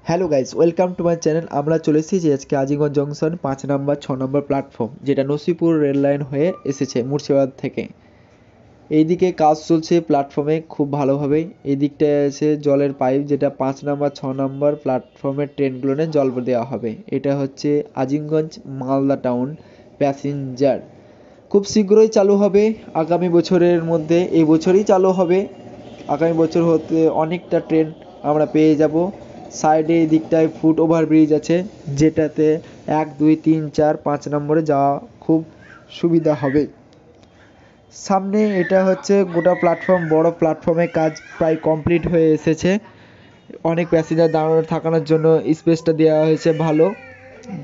Hello guys, welcome to my channel. আমরা চলে এসেছি আজকে আজিমগঞ্জ জংশন 5 নম্বর 6 নম্বর প্ল্যাটফর্ম, যেটা নসিপুর রেল লাইন হয়ে এসেছে মুর্শিদাবাদ থেকে। এইদিকে কাজ চলছে প্ল্যাটফর্মে খুব ভালোভাবেই। এই দিকটায় আছে জলের পাইপ, যেটা 5 নম্বর 6 নম্বর প্ল্যাটফর্মের ট্রেনগুলো জল দেওয়া হবে। এটা হচ্ছে আজিমগঞ্জ মালদা টাউন প্যাসেঞ্জার। খুব শীঘ্রই চালু হবে, আগামী বছরের মধ্যে, এই বছরই চালু হবে। আগামী বছর হতে অনেকটা ট্রেন আমরা পেয়ে যাব। সাইডে এই দিকটায় ফুট ওভারব্রিজ আছে, যেটাতে 1 2 3 4 5 নম্বরে যাওয়া খুব সুবিধা হবে। সামনে এটা হচ্ছে গোটা প্ল্যাটফর্ম, বড় প্ল্যাটফর্মের কাজ প্রায় কমপ্লিট হয়ে এসেছে। অনেক প্যাসেঞ্জার দাঁড়ানো থাকানোর জন্য স্পেসটা দেওয়া হয়েছে, ভালো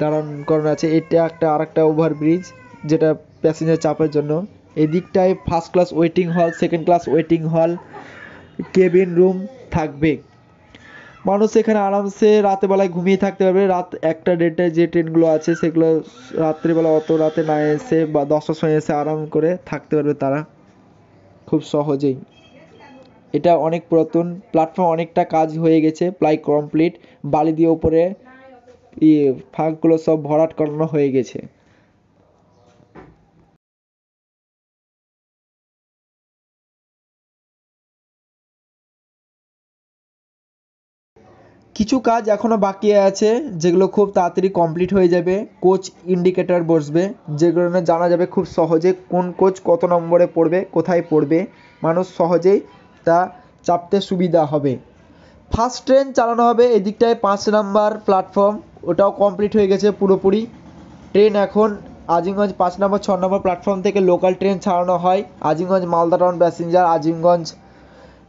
দাঁড়ান করানো আছে। এটা আরেকটা ওভারব্রিজ, যেটা প্যাসেঞ্জার চাপার জন্য। এই দিকটায় ফার্স্ট ক্লাস ওয়েটিং হল, সেকেন্ড ক্লাস ওয়েটিং হল, কেবিন রুম থাকবে। মানুষ এখানে আরামসে রাতেরবেলায় ঘুমিয়ে থাকতে পারবে। রাত 1টা 1:30টায় যে ট্রেনগুলো আছে, সেগুলো রাত্রিবেলা অত রাতে না এসে বা 10টার সময় এসে আরাম করে থাকতে পারবে তারা খুব সহজেই। এটা অনেক পুরাতন প্ল্যাটফর্ম, অনেকটা কাজ হয়ে গেছে, প্রায় কমপ্লিট। বালি দিয়ে উপরে ফাঁকগুলো সব ভরাট করানো হয়ে গেছে। কিছু কাজ এখনও বাকি আছে, যেগুলো খুব তাড়াতাড়ি কমপ্লিট হয়ে যাবে। কোচ ইন্ডিকেটর বসবে, যেগুলো জানা যাবে খুব সহজে কোন কোচ কত নম্বরে পড়বে, কোথায় পড়বে। মানুষ সহজেই তা চাপতে সুবিধা হবে। ফার্স্ট ট্রেন চালানো হবে এদিকটায় 5 নাম্বার প্ল্যাটফর্ম, ওটাও কমপ্লিট হয়ে গেছে পুরোপুরি। ট্রেন এখন আজিমগঞ্জ 5 নম্বর 6 নম্বর প্ল্যাটফর্ম থেকে লোকাল ট্রেন ছাড়ানো হয়। Azimganj Malda town passenger, Azimganj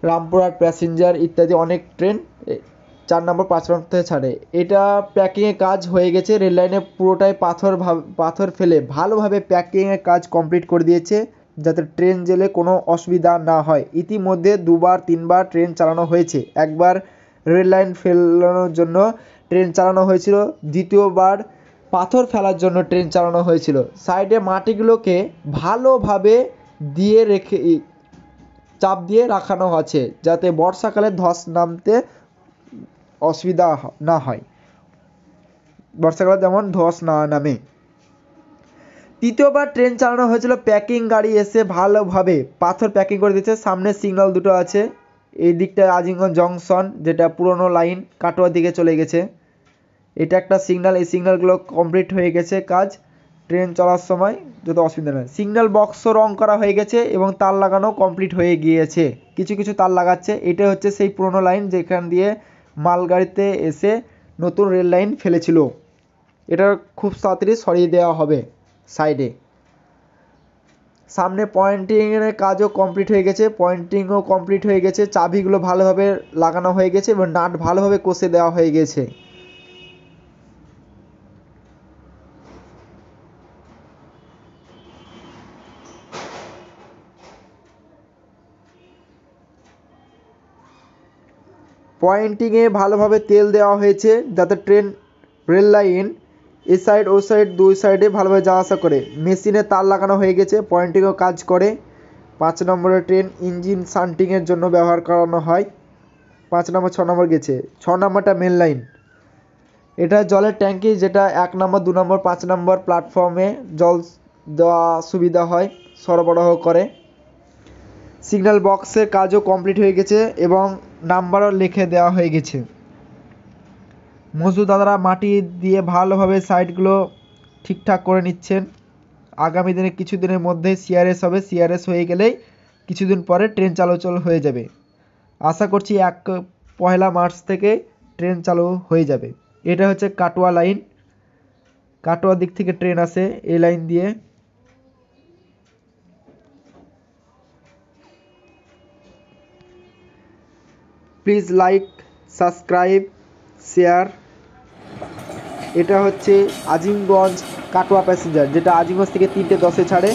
Rampurhat passenger ইত্যাদি অনেক ট্রেন 4 নম্বর প্ল্যাটফর্ম থেকে ছাড়ে। এটা প্যাকিংয়ের কাজ হয়ে গেছে। রেল লাইনে পুরোটাই পাথর ফেলে ভালোভাবে প্যাকিংয়ের কাজ কমপ্লিট করে দিয়েছে, যাতে ট্রেন জেলে কোনো অসুবিধা না হয়। ইতিমধ্যে 2বার 3বার ট্রেন চালানো হয়েছে। একবার রেল লাইন ফেলানোর জন্য ট্রেন চালানো হয়েছিল, দ্বিতীয়বার পাথর ফেলার জন্য ট্রেন চালানো হয়েছিল। সাইডে মাটিগুলোকে ভালোভাবে দিয়ে রেখে চাপ দিয়ে রাখানো আছে, যাতে বর্ষাকালে ধস নামতে অসুবিধা না হয়, বর্ষাকালে যেমন ধস না নামে। তৃতীয়বার ট্রেন চালানো হয়েছিল, প্যাকিং গাড়ি এসে ভালোভাবে পাথর প্যাকিং করে দিচ্ছে। সামনে সিগন্যাল দুটো আছে, এই দিকটায় আজিমগঞ্জ জংশন, যেটা পুরনো লাইন কাটোয়ার দিকে চলে গেছে। এটা একটা সিগন্যাল, এই সিগন্যালগুলো কমপ্লিট হয়ে গেছে কাজ। ট্রেন চলার সময় যত অসুবিধা নেই। সিগন্যাল বক্সও রং করা হয়ে গেছে এবং তার লাগানো কমপ্লিট হয়ে গিয়েছে, কিছু কিছু তার লাগাচ্ছে। এটা হচ্ছে সেই পুরনো লাইন, যেখান দিয়ে মালগাড়িতে এসে নতুন রেল লাইন ফেলেছিল। এটা খুব তাড়াতাড়ি সরিয়ে দেওয়া হবে সাইডে। সামনে পয়েন্টিংয়ের কাজও কমপ্লিট হয়ে গেছে, পয়েন্টিংও কমপ্লিট হয়ে গেছে। চাবিগুলো ভালোভাবে লাগানো হয়ে গেছে এবং নাট ভালোভাবে কষে দেওয়া হয়ে গেছে। পয়েন্টিংয়ে ভালোভাবে তেল দেওয়া হয়েছে, যাতে রেল লাইন এ সাইড ও সাইড দুই সাইডে ভালোভাবে যাওয়া আসা করে। মেশিনে তার লাগানো হয়ে গেছে, পয়েন্টিংও কাজ করে। 5 নম্বরের ট্রেন ইঞ্জিন শান্টিংয়ের জন্য ব্যবহার করানো হয়। 5 নম্বর 6 নম্বর গেছে। 6 নম্বরটা মেন লাইন, এটা জলের ট্যাঙ্কি, যেটা 1 নম্বর 2 নম্বর 5 নম্বর প্ল্যাটফর্মে জল দেওয়া সুবিধা হয়, সরবরাহ করে। সিগন্যাল বক্সের কাজও কমপ্লিট হয়ে গেছে এবং নাম্বারও লিখে দেওয়া হয়ে গেছে। মজদুর দাদারা মাটি দিয়ে ভালোভাবে সাইডগুলো ঠিকঠাক করে নিচ্ছেন। আগামী দিনে কিছুদিনের মধ্যে সিআরএস হবে, সিআরএস হয়ে গেলেই কিছুদিন পরে ট্রেন চলাচল হয়ে যাবে। আশা করছি 1 মার্চ থেকে ট্রেন চালু হয়ে যাবে। এটা হচ্ছে কাটোয়া লাইন, কাটোয়ার দিক থেকে ট্রেন আসে এই লাইন দিয়ে। Please like, subscribe, share. এটা হচ্ছে আজিমগঞ্জ কাটোয়া প্যাসেঞ্জার, যেটা আজিমগঞ্জ থেকে 3:10-এ ছাড়ে।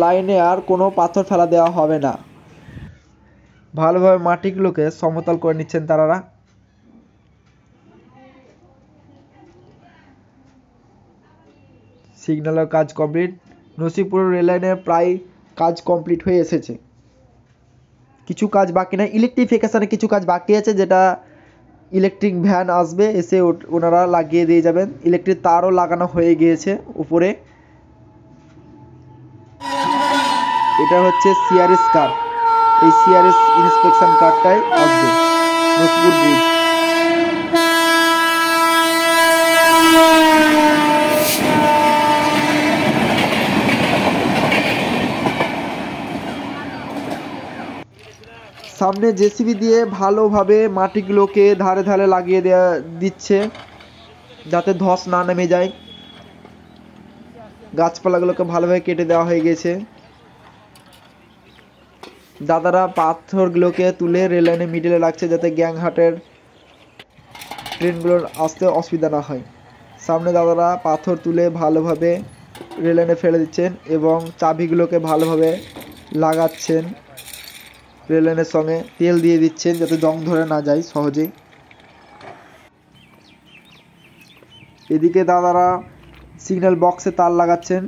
লাইনে আর কোনো পাথর ফেলা দেওয়া হবে না। ভালোভাবে মাটিগুলোকে সমতল করে নিচ্ছেন তারা। সিগন্যালের কাজ কমপ্লিট। নসিপুর রেললাইনের প্রায় কাজ কমপ্লিট হয়ে এসেছে, কিছু কাজ বাকি নাই। ইলেকট্রিফিকেশানে কিছু কাজ বাকি আছে, যেটা ইলেকট্রিক ভ্যান আসবে, এসে ওনারা লাগিয়ে দিয়ে যাবেন। ইলেকট্রিক তারও লাগানো হয়ে গিয়েছে উপরে। এটা হচ্ছে সিআরএস কার, এই সিআরএস ইন্সপেকশন কারটাই আসবে নসিপুর ব্রিজ। সামনে জেসিবি দিয়ে ভালোভাবে মাটিগুলোকে ধারে ধারে লাগিয়ে দিচ্ছে, যাতে ধস না নেমে যায়। গাছপালাগুলোকে ভালোভাবে কেটে দেওয়া হয়ে গেছে। দাদারা পাথরগুলোকে তুলে রেল লাইনের মিডলে রাখছে, যাতে গ্যাংহাটের ট্রেনগুলোর আসতে অসুবিধা না হয়। সামনে দাদারা পাথর তুলে ভালোভাবে রেল লাইনে ফেলে দিচ্ছেন এবং চাবিগুলোকে ভালোভাবে লাগাচ্ছেন। রেল লাইনের সঙ্গে তেল দিয়ে দিচ্ছেন, যাতে জং ধরে না যায় সহজেই। এদিকে দাদারা সিগন্যাল বক্সে তার লাগাচ্ছেন।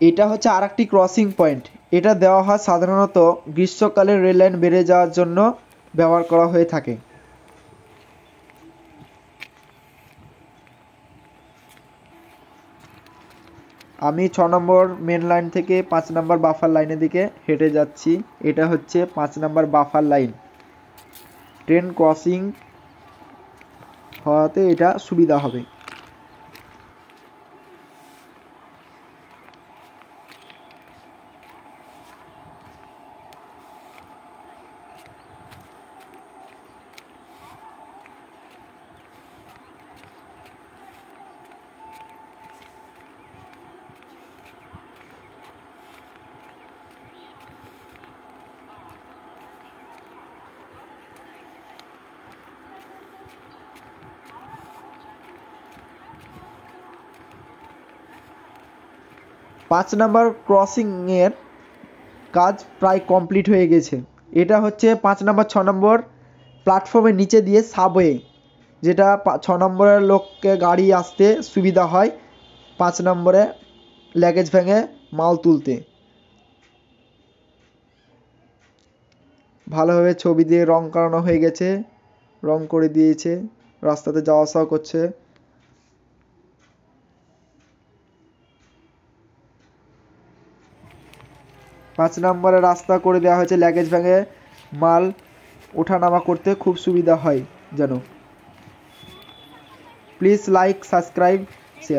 এটা হচ্ছে আরেকটি ক্রসিং পয়েন্ট। এটা দেওয়া হয় সাধারণত গ্রীষ্মকালে রেল লাইন বেড়ে যাওয়ার জন্য ব্যবহার করা হয়ে থাকে। আমি 6 নম্বর মেন লাইন থেকে 5 নম্বর বাফার লাইনের দিকে হেঁটে যাচ্ছি। এটা হচ্ছে 5 নম্বর বাফার লাইন। ট্রেন ক্রসিং হওয়াতে এটা সুবিধা হবে। পাঁচ নাম্বার ক্রসিংয়ের কাজ প্রায় কমপ্লিট হয়ে গেছে। এটা হচ্ছে 5 নম্বর 6 নম্বর প্ল্যাটফর্মের নিচে দিয়ে সাবওয়ে, যেটা 6 নম্বরের লোককে গাড়ি আসতে সুবিধা হয় 5 নম্বরে লাগেজ ভ্যানে মাল তুলতে। ভালোভাবে ছবি দিয়ে রং করানো হয়ে গেছে, রং করে দিয়েছে, রাস্তাতে যাওয়া আসা করছে। পাঁচ নম্বরে রাস্তা করে দেওয়া হয়েছে, লাগেজ ভ্যানে মাল ওঠানামা করতে খুব সুবিধা হয় যেন। Please like, subscribe, share.